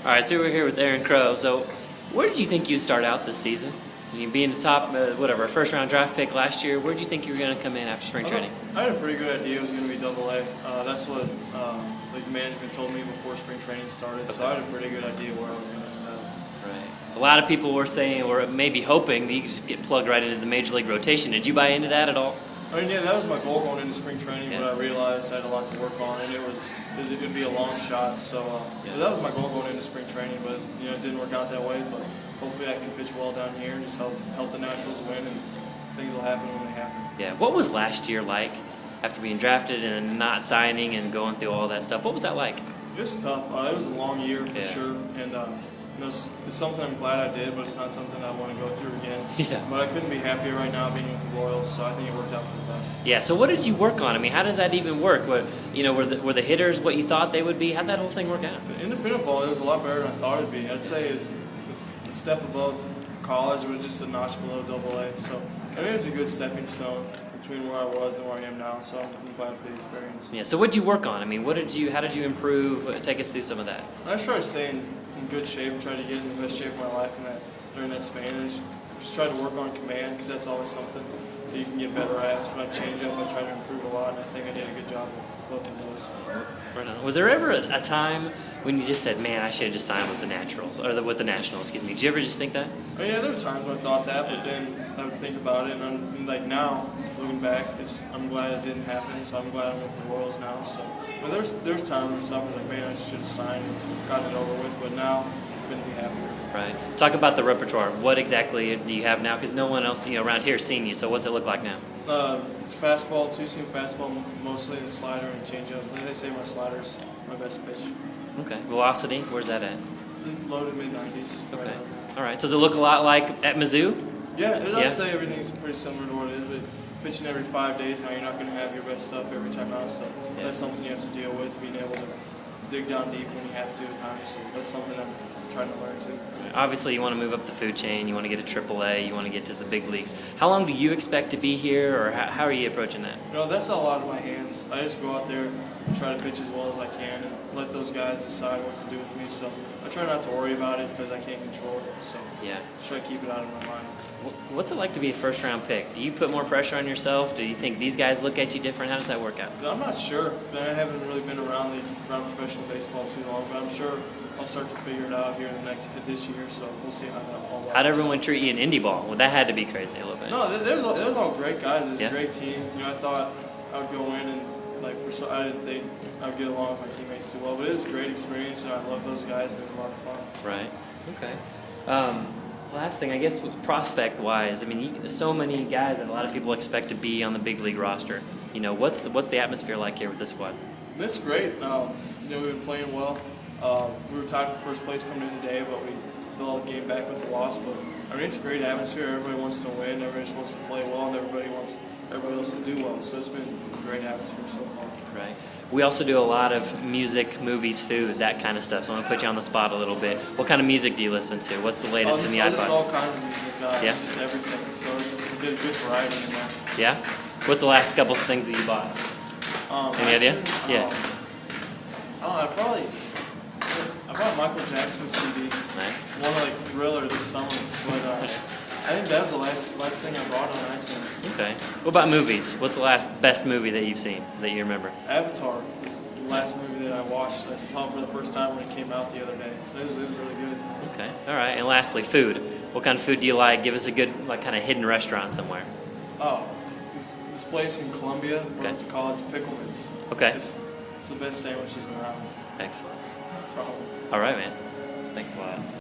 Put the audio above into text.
All right, so we're here with Aaron Crow. So, where did you think you'd start out this season? You being the top, first round draft pick last year, where did you think you were going to come in after spring training? I had a pretty good idea it was going to be AA. That's what management told me before spring training started, okay. So I had a pretty good idea where I was going to end up. Right. A lot of people were saying, or maybe hoping, that you could just get plugged right into the major league rotation. Did you buy into that at all? I mean, yeah, that was my goal going into spring training, but I realized I had a lot to work on, and it was going to be a long shot. So that was my goal going into spring training, but it didn't work out that way. But hopefully, I can pitch well down here and just help the Naturals win, and things will happen when they happen. Yeah. What was last year like after being drafted and not signing and going through all that stuff? What was that like? It was tough. It was a long year for sure, and it's something I'm glad I did, but it's not something I want to go through again. Yeah. But I couldn't be happier right now being with the Royals, so I think it worked out for the best. Yeah. So what did you work on? I mean, how does that even work? Were the hitters what you thought they would be? How'd that whole thing work out? The independent ball, it was a lot better than I thought it'd be. I'd say it's a step above college, but it's just a notch below AA. So I mean, it was a good stepping stone between where I was and where I am now. So I'm glad for the experience. Yeah. So what did you work on? I mean, how did you improve? Take us through some of that. I just tried to stay in good shape and try to get in the best shape of my life during that span. And just try to work on command, because that's always something that you can get better at. When I change up, I try to improve a lot, and I think I did a good job with both of those. Right on. Was there ever a time when you just said, "Man, I should have just signed with the Naturals or with the Nationals"? Excuse me. Did you ever just think that? Oh, yeah, there's times when I thought that, but then I would think about it, and I'm like now looking back, I'm glad it didn't happen. So I'm glad I'm with the Royals now. So, but there's times when stuff was like, man, I should have signed and gotten it over with, but now I couldn't be happier. Right. Talk about the repertoire. What exactly do you have now? Because no one else around here has seen you. So what's it look like now? Fastball, two-seam fastball mostly, and slider and changeup. They say my slider's my best pitch. Okay. Velocity, where's that at? Low to mid-90s. Okay. Right. All right. So does it look a lot like at Mizzou? Yeah, I'd say everything's pretty similar to what it is, but pitching every 5 days now, you're not going to have your best stuff every time out, so that's something you have to deal with, being able to dig down deep when you have to at times, so that's something I'm trying to learn too. Obviously, you want to move up the food chain, you want to get to AAA, you want to get to the big leagues. How long do you expect to be here, or how are you approaching that? That's not a lot of my hands. I just go out there and try to pitch as well as I can and let those guys decide what to do with me, so I try not to worry about it because I can't control it, so just try to keep it out of my mind. What's it like to be a first-round pick? Do you put more pressure on yourself? Do you think these guys look at you different? How does that work out? I'm not sure. I haven't really been around professional baseball too long, but I'm sure I'll start to figure it out here in this year, so we'll see how that all works. How'd everyone treat you in indie ball? Well, that had to be crazy a little bit. No, there was all great guys. It was a great team. I thought I would go in and I didn't think I would get along with my teammates too well, but it was a great experience, and I love those guys, and it was a lot of fun. Right. Okay. Last thing, I guess, prospect-wise, I mean, there's so many guys that a lot of people expect to be on the big league roster. What's the atmosphere like here with this squad? It's great. We've been playing well. We were tied for first place coming in today, but we fell the game back with the loss. But I mean, it's a great atmosphere. Everybody wants to win. Everybody just wants to play well, and everybody wants everybody else to do well. So it's been a great atmosphere so far. Right. We also do a lot of music, movies, food, that kind of stuff. So I want to put you on the spot a little bit. What kind of music do you listen to? What's the latest in the iPod? Just all kinds of music. Just everything. So it's a good variety in there. Yeah. What's the last couple of things that you bought? Any idea? Yeah. I bought Michael Jackson's CD. Nice. One Thriller this summer, but I think that was the last thing I bought on iTunes. Okay. What about movies? What's the best movie that you've seen that you remember? Avatar was the last movie that I watched. I saw it for the first time when it came out the other day, so it was really good. Okay. All right. And lastly, food. What kind of food do you like? Give us a good kind of hidden restaurant somewhere. Oh, this place in Columbia, where it's called Pickleman's. Okay. It's the best sandwiches around. Excellent. Probably. All right, man. Thanks a lot.